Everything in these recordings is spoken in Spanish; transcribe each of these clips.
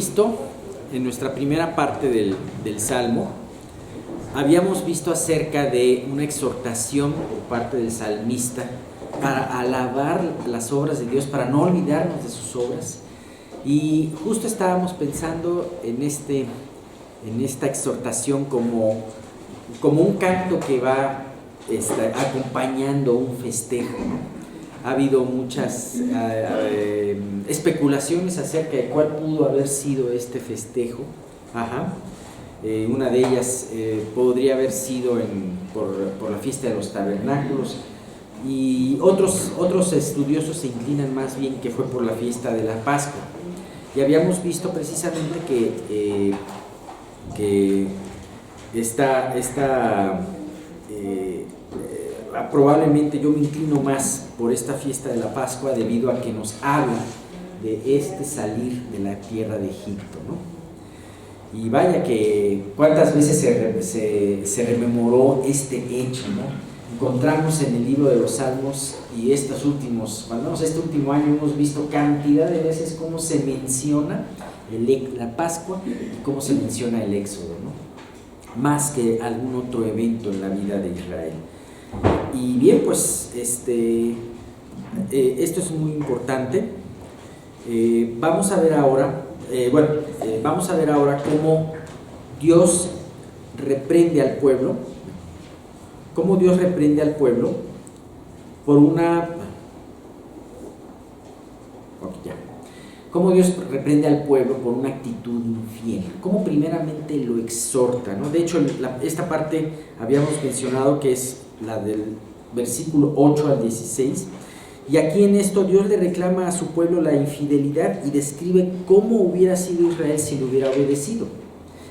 Visto en nuestra primera parte del Salmo, habíamos visto acerca de una exhortación por parte del salmista para alabar las obras de Dios, para no olvidarnos de sus obras. Y justo estábamos pensando en esta exhortación como un canto que va acompañando un festejo, ¿no? Ha habido muchas especulaciones acerca de cuál pudo haber sido este festejo. Una de ellas podría haber sido por la fiesta de los tabernáculos, y otros estudiosos se inclinan más bien que fue por la fiesta de la Pascua. Y habíamos visto precisamente que probablemente yo me inclino más por esta fiesta de la Pascua debido a que nos habla de salir de la tierra de Egipto, ¿no? Y vaya que cuántas veces se rememoró este hecho, ¿no? Encontramos en el libro de los Salmos y este último año hemos visto cantidad de veces cómo se menciona la Pascua y cómo se menciona el Éxodo, ¿no? Más que algún otro evento en la vida de Israel. Y bien, pues esto es muy importante. Vamos a ver ahora cómo Dios reprende al pueblo, cómo Dios reprende al pueblo por una actitud infiel, cómo primeramente lo exhorta, ¿no? De hecho, esta parte habíamos mencionado que es la del versículo 8 al 16, y aquí en esto Dios le reclama a su pueblo la infidelidad y describe cómo hubiera sido Israel si le hubiera obedecido.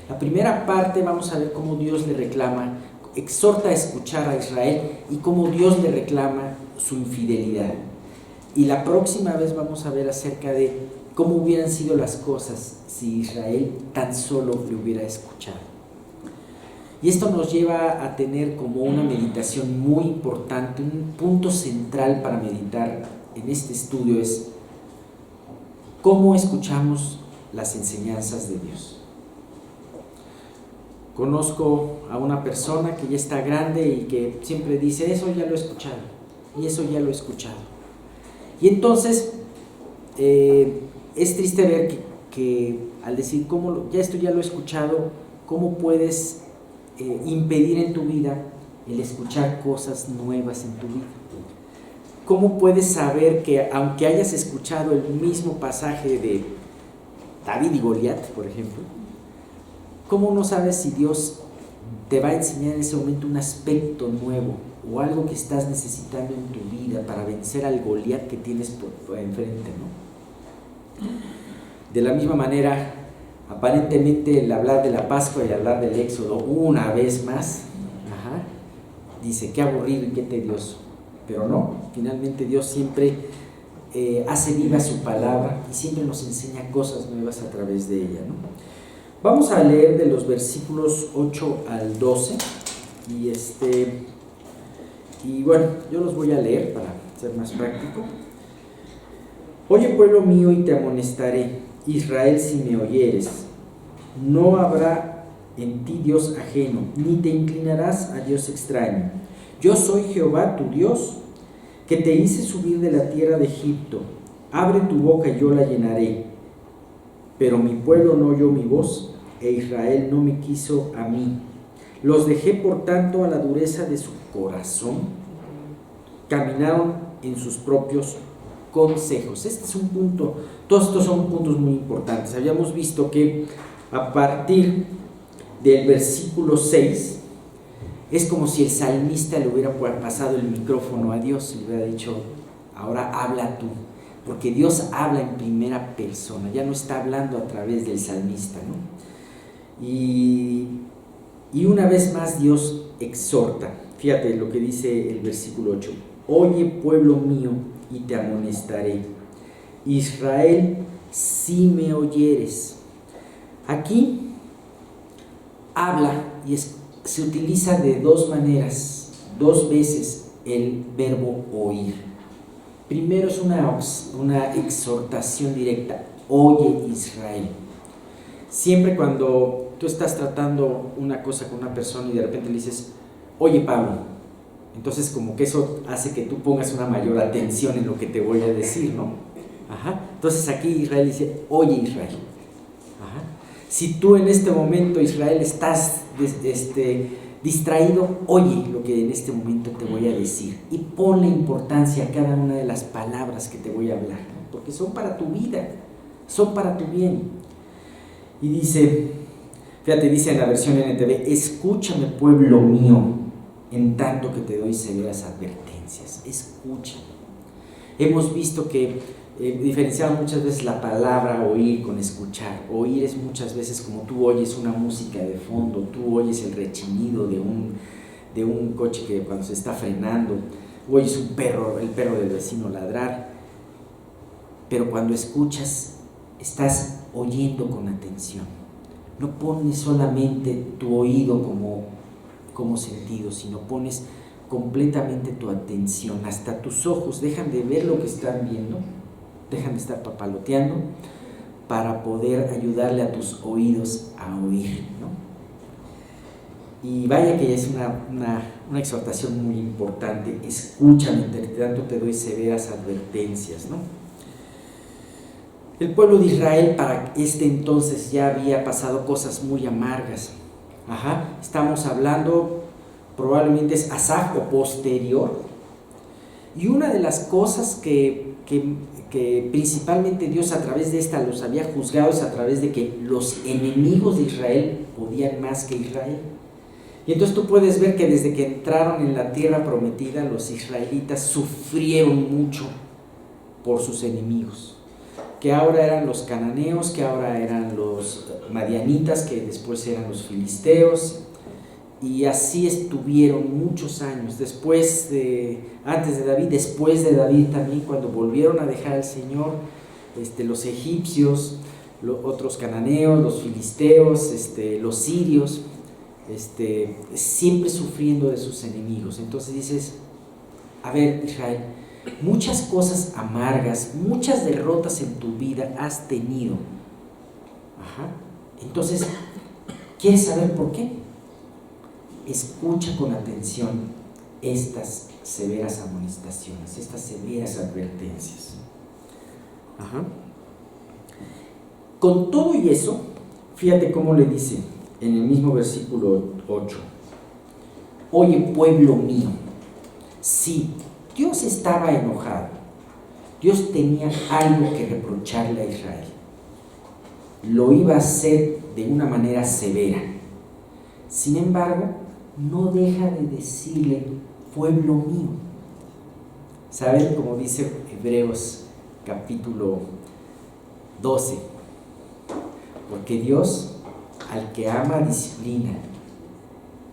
La primera parte vamos a ver cómo Dios le reclama, exhorta a escuchar a Israel y cómo Dios le reclama su infidelidad. Y la próxima vez vamos a ver acerca de cómo hubieran sido las cosas si Israel tan solo le hubiera escuchado. Y esto nos lleva a tener como una meditación muy importante, un punto central para meditar en este estudio es cómo escuchamos las enseñanzas de Dios. Conozco a una persona que ya está grande y que siempre dice, eso ya lo he escuchado, y eso ya lo he escuchado. Y entonces es triste ver que al decir, esto ya lo he escuchado, ¿cómo puedes impedir en tu vida el escuchar cosas nuevas en tu vida? ¿Cómo puedes saber que aunque hayas escuchado el mismo pasaje de David y Goliat, por ejemplo, cómo no sabes si Dios te va a enseñar en ese momento un aspecto nuevo o algo que estás necesitando en tu vida para vencer al Goliat que tienes por enfrente, ¿no? De la misma manera, aparentemente el hablar de la Pascua y hablar del Éxodo una vez más, dice qué aburrido y qué tedioso, pero no, finalmente Dios siempre hace viva su palabra y siempre nos enseña cosas nuevas a través de ella, ¿no? Vamos a leer de los versículos 8 al 12 y bueno, yo los voy a leer para ser más práctico. Oye, pueblo mío, y te amonestaré, Israel, si me oyeres, no habrá en ti Dios ajeno, ni te inclinarás a Dios extraño. Yo soy Jehová tu Dios, que te hice subir de la tierra de Egipto. Abre tu boca y yo la llenaré. Pero mi pueblo no oyó mi voz, e Israel no me quiso a mí. Los dejé por tanto a la dureza de su corazón, caminaron en sus propios consejos. Este es un punto, todos estos son puntos muy importantes. Habíamos visto que a partir del versículo 6 es como si el salmista le hubiera pasado el micrófono a Dios y le hubiera dicho, ahora habla tú, porque Dios habla en primera persona, ya no está hablando a través del salmista, ¿no? Y una vez más Dios exhorta. Fíjate lo que dice el versículo 8, oye, pueblo mío, y te amonestaré, Israel, si me oyeres. Aquí habla y se utiliza de dos maneras, dos veces el verbo oír. Primero es una exhortación directa, oye Israel. Siempre cuando tú estás tratando una cosa con una persona y de repente le dices, oye Pablo, entonces como que eso hace que tú pongas una mayor atención en lo que te voy a decir, ¿no? Ajá. Entonces aquí Israel dice, oye Israel. Ajá. Si tú en este momento, Israel, estás distraído, oye lo que en este momento te voy a decir y ponle importancia a cada una de las palabras que te voy a hablar, ¿no? Porque son para tu vida, son para tu bien. Y dice, fíjate, dice en la versión NTV, escúchame pueblo mío, en tanto que te doy severas advertencias. Escúchame. Hemos visto que diferenciamos muchas veces la palabra oír con escuchar. Oír es muchas veces como tú oyes una música de fondo, tú oyes el rechinido de un coche que cuando se está frenando, oyes el perro del vecino ladrar. Pero cuando escuchas, estás oyendo con atención. No pones solamente tu oído como sentido, sino pones completamente tu atención. Hasta tus ojos dejan de ver lo que están viendo, dejan de estar papaloteando para poder ayudarle a tus oídos a oír, ¿no? Y vaya que es una exhortación muy importante. Escúchame, entre tanto te doy severas advertencias, ¿no? El pueblo de Israel para este entonces ya había pasado cosas muy amargas. Ajá, estamos hablando, probablemente es Asaf o posterior. Y una de las cosas que principalmente Dios a través de esta los había juzgado es a través de que los enemigos de Israel podían más que Israel. Y entonces tú puedes ver que desde que entraron en la tierra prometida, los israelitas sufrieron mucho por sus enemigos, que ahora eran los cananeos, que ahora eran los madianitas, que después eran los filisteos, y así estuvieron muchos años, antes de David, después de David también, cuando volvieron a dejar al Señor, los egipcios, otros cananeos, los filisteos, los sirios, siempre sufriendo de sus enemigos. Entonces dices, a ver Israel, muchas cosas amargas, muchas derrotas en tu vida has tenido. Ajá. Entonces, ¿quieres saber por qué? Escucha con atención estas severas amonestaciones, estas severas advertencias. Ajá. Con todo y eso, fíjate cómo le dice en el mismo versículo 8. Oye, pueblo mío, sí, Dios estaba enojado. Dios tenía algo que reprocharle a Israel. Lo iba a hacer de una manera severa. Sin embargo, no deja de decirle, pueblo mío. ¿Saben? Como dice Hebreos capítulo 12. Porque Dios, al que ama, disciplina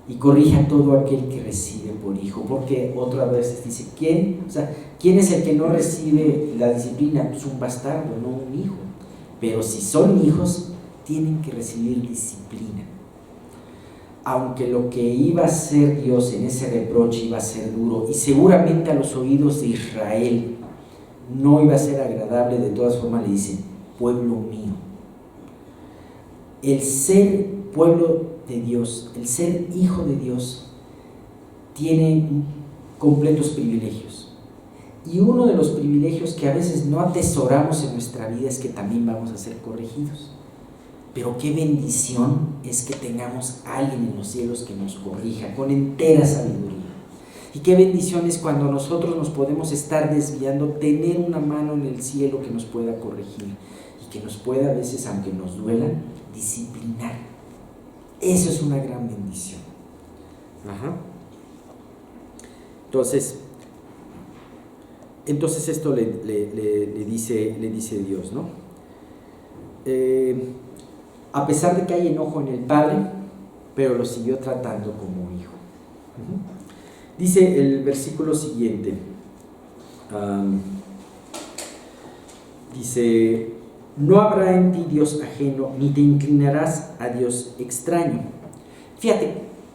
y corrige a todo aquel que recibe por hijo. Porque otra vez dice, ¿quién es el que no recibe la disciplina? Pues un bastardo, no un hijo. Pero si son hijos, tienen que recibir disciplina. Aunque lo que iba a hacer Dios en ese reproche iba a ser duro, y seguramente a los oídos de Israel no iba a ser agradable, de todas formas le dice, pueblo mío. El ser pueblo de Dios, el ser hijo de Dios, tiene completos privilegios. Y uno de los privilegios que a veces no atesoramos en nuestra vida es que también vamos a ser corregidos. Pero qué bendición es que tengamos a alguien en los cielos que nos corrija con entera sabiduría. Y qué bendición es cuando nosotros nos podemos estar desviando, tener una mano en el cielo que nos pueda corregir y que nos pueda a veces, aunque nos duela, disciplinar. Eso es una gran bendición. Ajá. Entonces esto le dice Dios, ¿no? A pesar de que hay enojo en el padre, pero lo siguió tratando como hijo. Dice el versículo siguiente, dice, no habrá en ti Dios ajeno, ni te inclinarás a Dios extraño. Fíjate,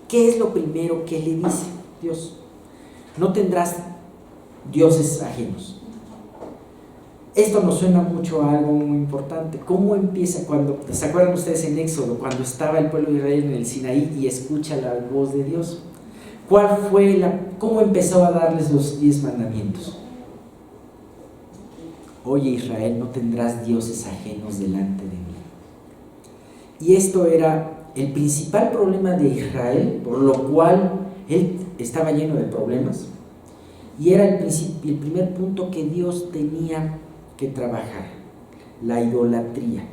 ¿qué es lo primero que le dice Dios? No tendrás dioses ajenos. Esto nos suena mucho a algo muy importante. ¿Cómo empieza cuando, se acuerdan ustedes en Éxodo, cuando estaba el pueblo de Israel en el Sinaí y escucha la voz de Dios? ¿Cómo empezó a darles los 10 mandamientos? Oye Israel, no tendrás dioses ajenos delante de mí. Y esto era el principal problema de Israel, por lo cual él estaba lleno de problemas. Y era el primer punto que Dios tenía que trabajar, la idolatría.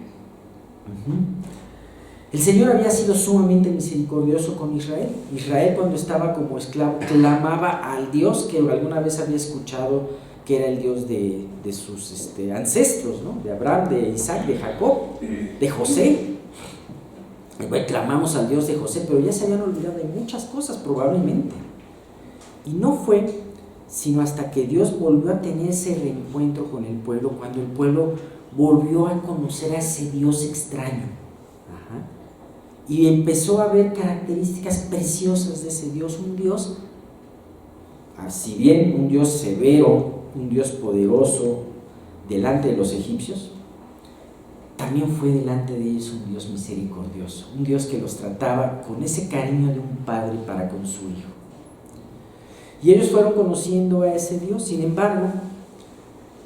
El Señor había sido sumamente misericordioso con Israel. Israel, cuando estaba como esclavo, clamaba al Dios que alguna vez había escuchado que era el Dios de sus ancestros, ¿no? De Abraham, de Isaac, de Jacob, de José. Y bueno, clamamos al Dios de José, pero ya se habían olvidado de muchas cosas probablemente. Y no fue sino hasta que Dios volvió a tener ese reencuentro con el pueblo, cuando el pueblo volvió a conocer a ese Dios extraño. Y empezó a ver características preciosas de ese Dios, un Dios, si bien un Dios severo, un Dios poderoso delante de los egipcios, también fue delante de ellos un Dios misericordioso, un Dios que los trataba con ese cariño de un padre para con su hijo. Y ellos fueron conociendo a ese Dios. Sin embargo,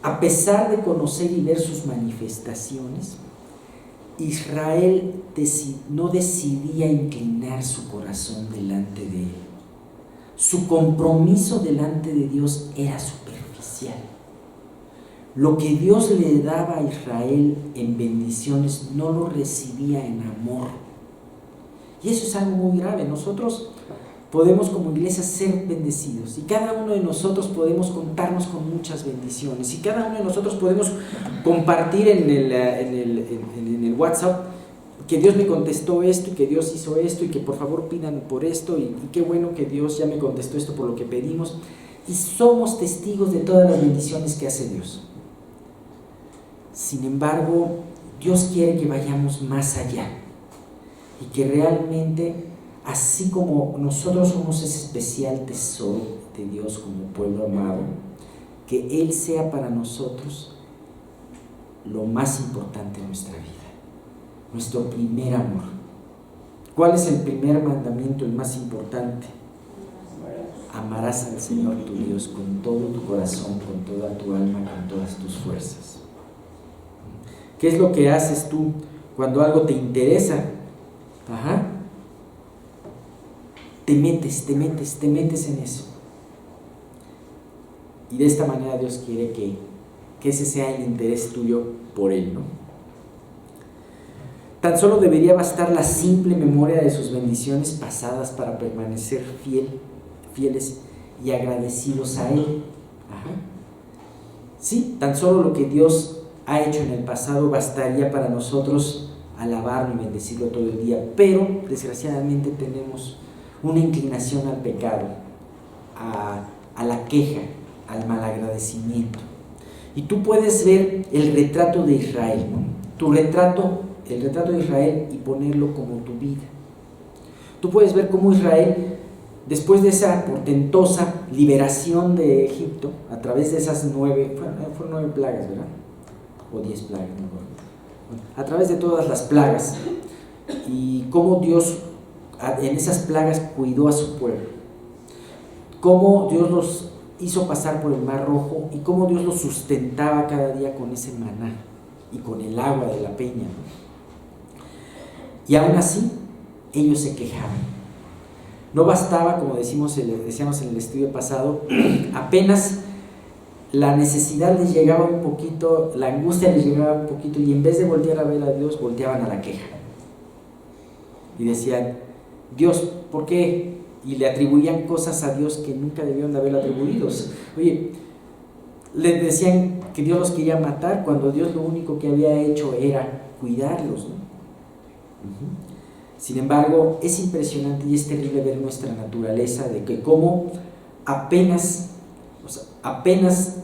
a pesar de conocer y ver sus manifestaciones, Israel no decidía inclinar su corazón delante de él. Su compromiso delante de Dios era superficial. Lo que Dios le daba a Israel en bendiciones no lo recibía en amor. Y eso es algo muy grave. Nosotros podemos como iglesia ser bendecidos y cada uno de nosotros podemos contarnos con muchas bendiciones y cada uno de nosotros podemos compartir en el WhatsApp que Dios me contestó esto y que Dios hizo esto y que por favor pidan por esto y qué bueno que Dios ya me contestó esto por lo que pedimos, y somos testigos de todas las bendiciones que hace Dios. Sin embargo, Dios quiere que vayamos más allá y que realmente, así como nosotros somos ese especial tesoro de Dios como pueblo amado, que Él sea para nosotros lo más importante en nuestra vida, nuestro primer amor. ¿Cuál es el primer mandamiento, el más importante? Amarás al Señor tu Dios con todo tu corazón, con toda tu alma, con todas tus fuerzas. ¿Qué es lo que haces tú cuando algo te interesa? Te metes en eso. Y de esta manera Dios quiere que ese sea el interés tuyo por Él, ¿no? Tan solo debería bastar la simple memoria de sus bendiciones pasadas para permanecer fieles y agradecidos a Él. Sí, tan solo lo que Dios ha hecho en el pasado bastaría para nosotros alabarlo y bendecirlo todo el día, pero desgraciadamente tenemos una inclinación al pecado, a la queja, al malagradecimiento. Y tú puedes ver el retrato de Israel, ¿no? El retrato de Israel y ponerlo como tu vida. Tú puedes ver cómo Israel, después de esa portentosa liberación de Egipto, a través de esas 9 plagas, ¿verdad? O 10 plagas, no me acuerdo. A través de todas las plagas, y cómo Dios en esas plagas cuidó a su pueblo, cómo Dios los hizo pasar por el Mar Rojo y cómo Dios los sustentaba cada día con ese maná y con el agua de la peña. Y aún así, ellos se quejaban. No bastaba, como decíamos en el estudio pasado, apenas la necesidad les llegaba un poquito, la angustia les llegaba un poquito, y en vez de voltear a ver a Dios, volteaban a la queja. Y decían, Dios, ¿por qué? Y le atribuían cosas a Dios que nunca debieron de haberle atribuido. Oye, le decían que Dios los quería matar cuando Dios lo único que había hecho era cuidarlos, ¿no? Sin embargo, es impresionante y es terrible ver nuestra naturaleza, de que como apenas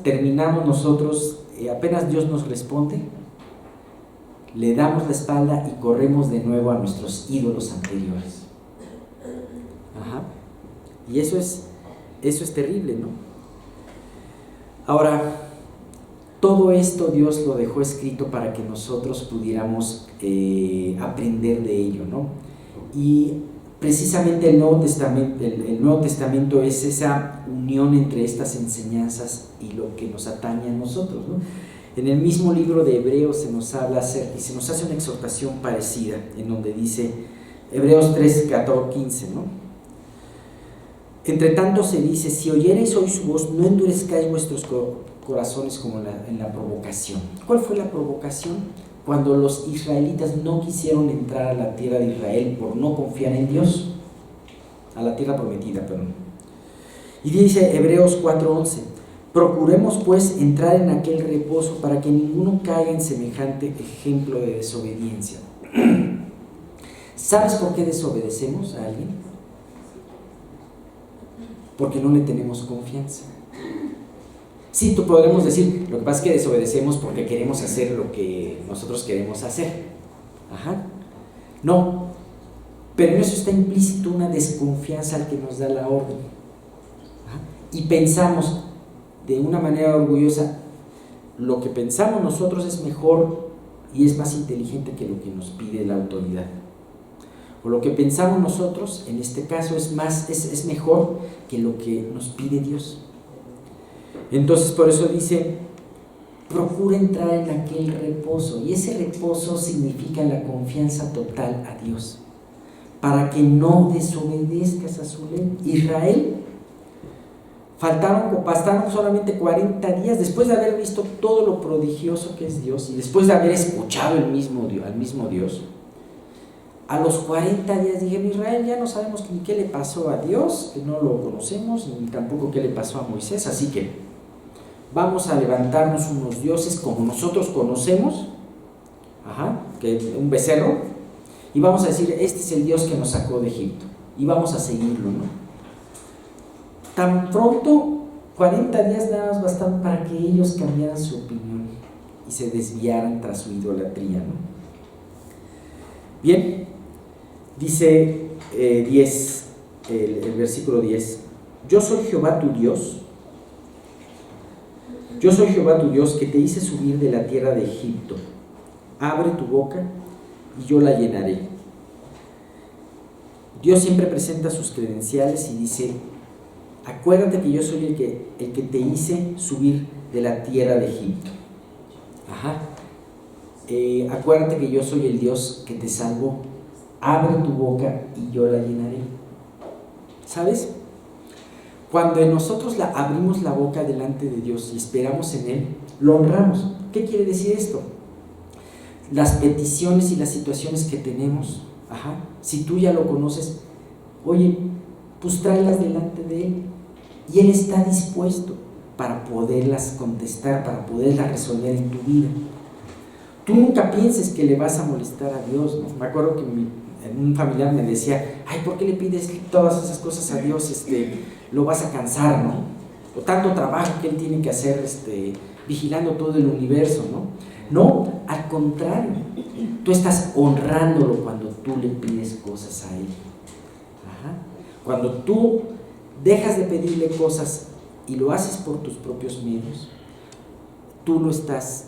terminamos nosotros, apenas Dios nos responde, le damos la espalda y corremos de nuevo a nuestros ídolos anteriores. Y eso es terrible, ¿no? Ahora, todo esto Dios lo dejó escrito para que nosotros pudiéramos aprender de ello, ¿no? Y precisamente el Nuevo Testamento es esa unión entre estas enseñanzas y lo que nos atañe a nosotros, ¿no? En el mismo libro de Hebreos se nos habla acerca y se nos hace una exhortación parecida, en donde dice, Hebreos 3, 14, 15, ¿no? Entre tanto se dice, si oyereis hoy su voz, no endurezcáis vuestros corazones como en la provocación. ¿Cuál fue la provocación? Cuando los israelitas no quisieron entrar a la tierra de Israel por no confiar en Dios, a la tierra prometida, perdón. Y dice Hebreos 4:11, procuremos pues entrar en aquel reposo para que ninguno caiga en semejante ejemplo de desobediencia. ¿Sabes por qué desobedecemos a alguien? Porque no le tenemos confianza. Sí, tú podremos decir, lo que pasa es que desobedecemos porque queremos hacer lo que nosotros queremos hacer. Ajá. No, pero en eso está implícito una desconfianza al que nos da la orden. Ajá. Y pensamos de una manera orgullosa, lo que pensamos nosotros es mejor y es más inteligente que lo que nos pide la autoridad. O lo que pensamos nosotros, en este caso, es mejor que lo que nos pide Dios. Entonces por eso dice, procura entrar en aquel reposo, y ese reposo significa la confianza total a Dios, para que no desobedezcas a su ley. Israel bastaron solamente 40 días, después de haber visto todo lo prodigioso que es Dios, y después de haber escuchado al mismo Dios, a los 40 días dijeron, Israel, ya no sabemos ni qué le pasó a Dios, que no lo conocemos, ni tampoco qué le pasó a Moisés, así que vamos a levantarnos unos dioses como nosotros conocemos, que un becerro, y vamos a decir, este es el Dios que nos sacó de Egipto, y vamos a seguirlo, ¿no? Tan pronto, 40 días nada más bastaron para que ellos cambiaran su opinión y se desviaran tras su idolatría, ¿no? Bien, dice 10, el versículo 10, yo soy Jehová tu Dios, que te hice subir de la tierra de Egipto. Abre tu boca y yo la llenaré. Dios siempre presenta sus credenciales y dice, acuérdate que yo soy el que te hice subir de la tierra de Egipto. Acuérdate que yo soy el Dios que te salvó. Abre tu boca y yo la llenaré. ¿Sabes? Cuando nosotros abrimos la boca delante de Dios y esperamos en Él, lo honramos. ¿Qué quiere decir esto? Las peticiones y las situaciones que tenemos, si tú ya lo conoces, oye, pues tráelas delante de Él. Y Él está dispuesto para poderlas contestar, para poderlas resolver en tu vida. Tú nunca pienses que le vas a molestar a Dios, ¿no? Me acuerdo que un familiar me decía, ay, ¿por qué le pides todas esas cosas a Dios? Lo vas a cansar, ¿no? O tanto trabajo que Él tiene que hacer vigilando todo el universo, ¿no? No, al contrario, tú estás honrándolo cuando tú le pides cosas a Él. Cuando tú dejas de pedirle cosas y lo haces por tus propios medios, tú lo estás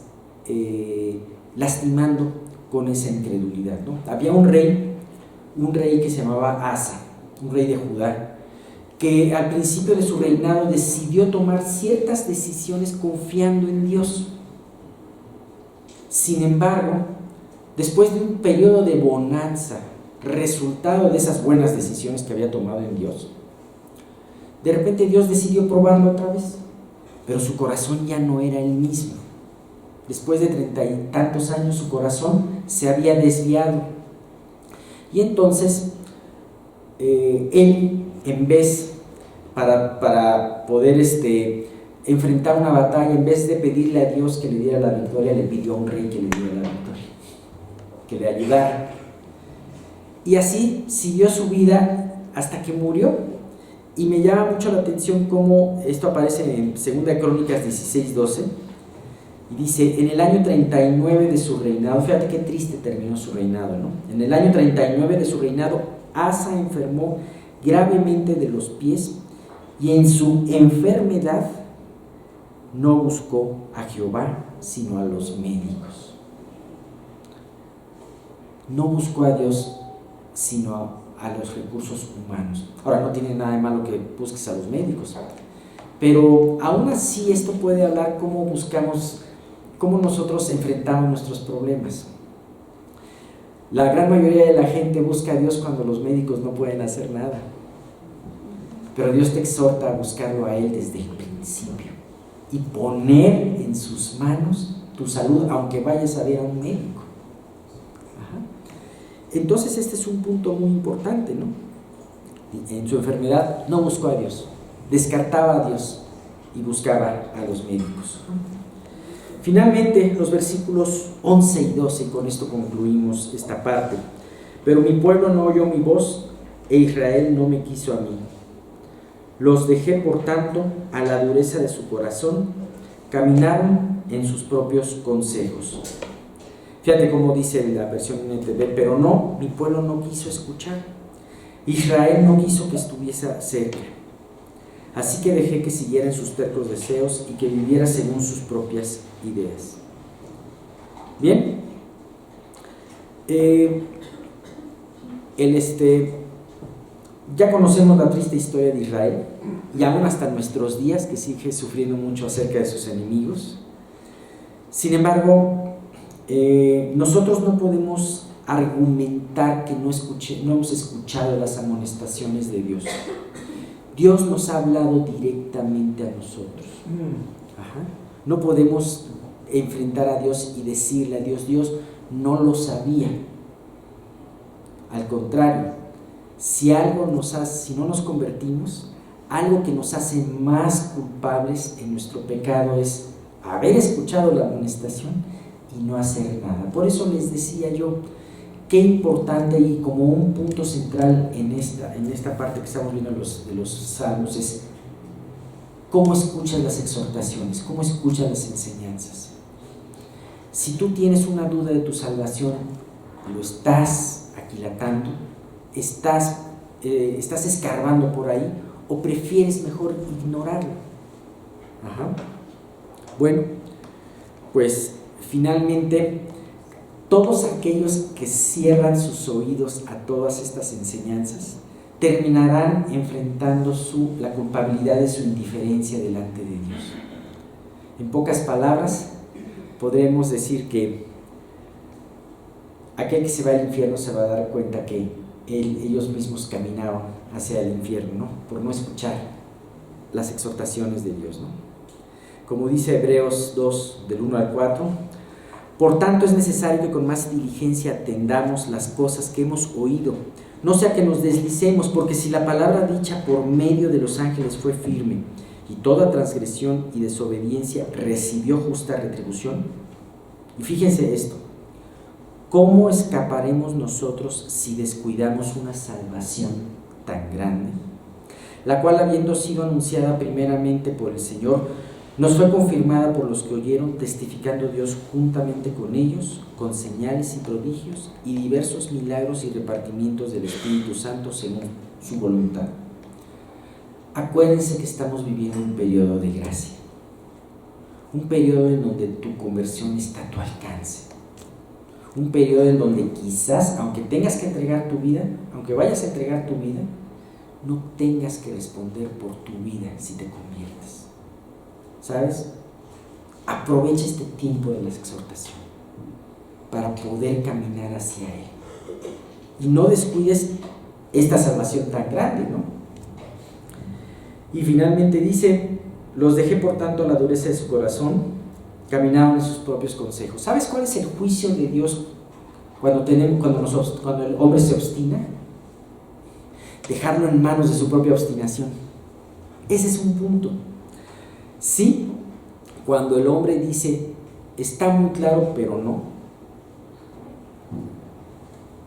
lastimando con esa incredulidad, ¿no? Había un rey que se llamaba Asa, un rey de Judá, que al principio de su reinado decidió tomar ciertas decisiones confiando en Dios. Sin embargo, después de un periodo de bonanza, resultado de esas buenas decisiones que había tomado en Dios, de repente Dios decidió probarlo otra vez, pero su corazón ya no era el mismo. Después de 30 y tantos años, su corazón se había desviado. Y entonces, él, en vez, para poder enfrentar una batalla, en vez de pedirle a Dios que le diera la victoria, le pidió a un rey que le diera la victoria, que le ayudara. Y así siguió su vida hasta que murió. Y me llama mucho la atención cómo esto aparece en 2 Crónicas 16:12. Y dice, en el año 39 de su reinado, fíjate qué triste terminó su reinado, ¿no? En el año 39 de su reinado, Asa enfermó gravemente de los pies, y en su enfermedad no buscó a Jehová, sino a los médicos. No buscó a Dios, sino a los recursos humanos. Ahora, no tiene nada de malo que busques a los médicos, pero aún así esto puede hablar cómo buscamos, cómo nosotros enfrentamos nuestros problemas. La gran mayoría de la gente busca a Dios cuando los médicos no pueden hacer nada, pero Dios te exhorta a buscarlo a Él desde el principio y poner en sus manos tu salud, aunque vayas a ver a un médico. Entonces este es un punto muy importante, ¿no? En su enfermedad no buscó a Dios, descartaba a Dios y buscaba a los médicos. Finalmente, los versículos 11 y 12, y con esto concluimos esta parte. Pero mi pueblo no oyó mi voz, e Israel no me quiso a mí. Los dejé, por tanto, a la dureza de su corazón, caminaron en sus propios consejos. Fíjate cómo dice la versión NTV, pero no, mi pueblo no quiso escuchar. Israel no quiso que estuviese cerca. Así que dejé que siguiera en sus tercos deseos y que viviera según sus propias ideas. Bien, ya conocemos la triste historia de Israel, y aún hasta nuestros días, que sigue sufriendo mucho acerca de sus enemigos. Sin embargo, nosotros no podemos argumentar que no hemos escuchado las amonestaciones de Dios. Dios nos ha hablado directamente a nosotros. No podemos enfrentar a Dios y decirle a Dios, Dios no lo sabía. Al contrario, si no nos convertimos, algo que nos hace más culpables en nuestro pecado es haber escuchado la amonestación y no hacer nada. Por eso les decía yo, qué importante, y como un punto central en esta parte que estamos viendo de los salmos, es cómo escuchas las exhortaciones, cómo escuchas las enseñanzas. Si tú tienes una duda de tu salvación, lo estás aquilatando, estás escarbando por ahí, o prefieres mejor ignorarlo. Bueno, pues finalmente, todos aquellos que cierran sus oídos a todas estas enseñanzas terminarán enfrentando la culpabilidad de su indiferencia delante de Dios. En pocas palabras, podremos decir que aquel que se va al infierno se va a dar cuenta que ellos mismos caminaron hacia el infierno, ¿no? Por no escuchar las exhortaciones de Dios, ¿no? Como dice Hebreos 2, del 1 al 4, por tanto es necesario que con más diligencia atendamos las cosas que hemos oído, no sea que nos deslicemos, porque si la palabra dicha por medio de los ángeles fue firme, y toda transgresión y desobediencia recibió justa retribución, y fíjense esto, ¿cómo escaparemos nosotros si descuidamos una salvación tan grande, la cual, habiendo sido anunciada primeramente por el Señor, nos fue confirmada por los que oyeron, testificando Dios juntamente con ellos, con señales y prodigios y diversos milagros y repartimientos del Espíritu Santo según su voluntad? Acuérdense que estamos viviendo un periodo de gracia, un periodo en donde tu conversión está a tu alcance, un periodo en donde quizás, aunque tengas que entregar tu vida, aunque vayas a entregar tu vida, no tengas que responder por tu vida si te conviertes. ¿Sabes? Aprovecha este tiempo de la exhortación para poder caminar hacia Él. Y no descuides esta salvación tan grande, ¿no? Y finalmente dice, los dejé por tanto a la dureza de su corazón, caminaron en sus propios consejos. ¿Sabes cuál es el juicio de Dios cuando el hombre se obstina? Dejarlo en manos de su propia obstinación. Ese es un punto. Sí, cuando el hombre dice, está muy claro, pero no,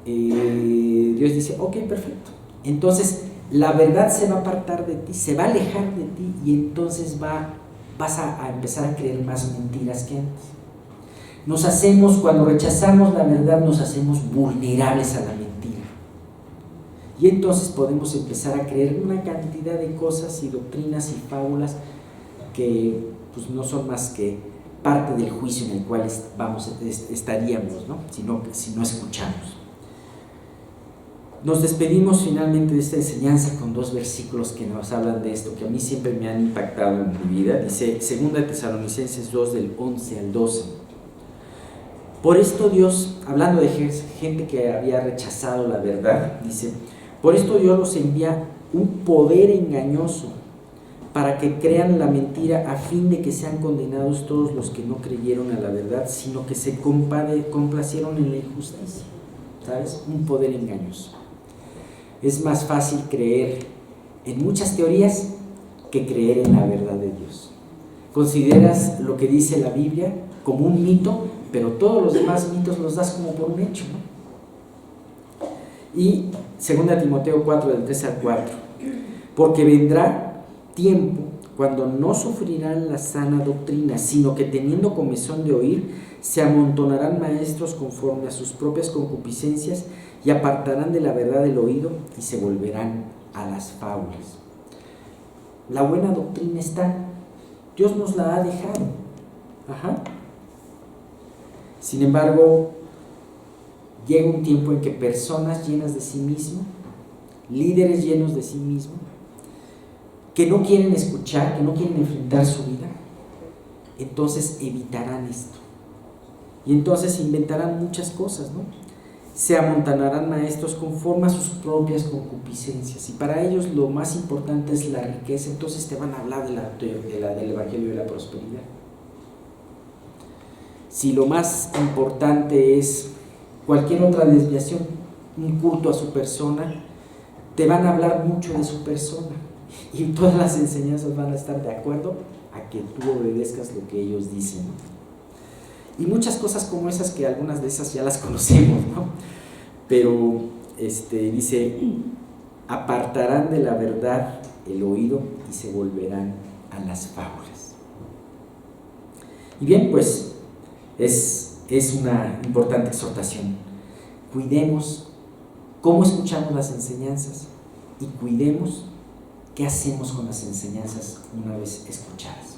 Dios dice, ok, perfecto. Entonces, la verdad se va a apartar de ti, se va a alejar de ti, y entonces vas a empezar a creer más mentiras que antes. Cuando rechazamos la verdad, nos hacemos vulnerables a la mentira. Y entonces podemos empezar a creer una cantidad de cosas y doctrinas y fábulas que pues no son más que parte del juicio en el cual estaríamos, ¿no? Si no escuchamos. Nos despedimos finalmente de esta enseñanza con 2 versículos que nos hablan de esto, que a mí siempre me han impactado en mi vida. Dice 2 Tesalonicenses 2, del 11 al 12. Por esto Dios, hablando de gente que había rechazado la verdad, dice: por esto Dios los envía un poder engañoso para que crean la mentira, a fin de que sean condenados todos los que no creyeron a la verdad, sino que se complacieron en la injusticia. ¿Sabes? Un poder engañoso. Es más fácil creer en muchas teorías que creer en la verdad de Dios. Consideras lo que dice la Biblia como un mito, pero todos los demás mitos los das como por un hecho, ¿no? Y 2 Timoteo 4, del 3 al 4. Porque vendrá tiempo cuando no sufrirán la sana doctrina, sino que teniendo comezón de oír, se amontonarán maestros conforme a sus propias concupiscencias, y apartarán de la verdad el oído y se volverán a las fábulas. La buena doctrina está, Dios nos la ha dejado. Sin embargo, llega un tiempo en que personas llenas de sí mismo, líderes llenos de sí mismo, que no quieren escuchar, que no quieren enfrentar su vida, entonces evitarán esto. Y entonces inventarán muchas cosas, ¿no? Se amontonarán maestros conforme a sus propias concupiscencias, y para ellos lo más importante es la riqueza. Entonces te van a hablar del Evangelio de la prosperidad. Si lo más importante es cualquier otra desviación, un culto a su persona, te van a hablar mucho de su persona, y todas las enseñanzas van a estar de acuerdo a que tú obedezcas lo que ellos dicen, ¿no? Y muchas cosas como esas, que algunas de esas ya las conocemos, ¿no? Pero dice: apartarán de la verdad el oído y se volverán a las fábulas. Y bien, pues es una importante exhortación. Cuidemos cómo escuchamos las enseñanzas y cuidemos qué hacemos con las enseñanzas una vez escuchadas.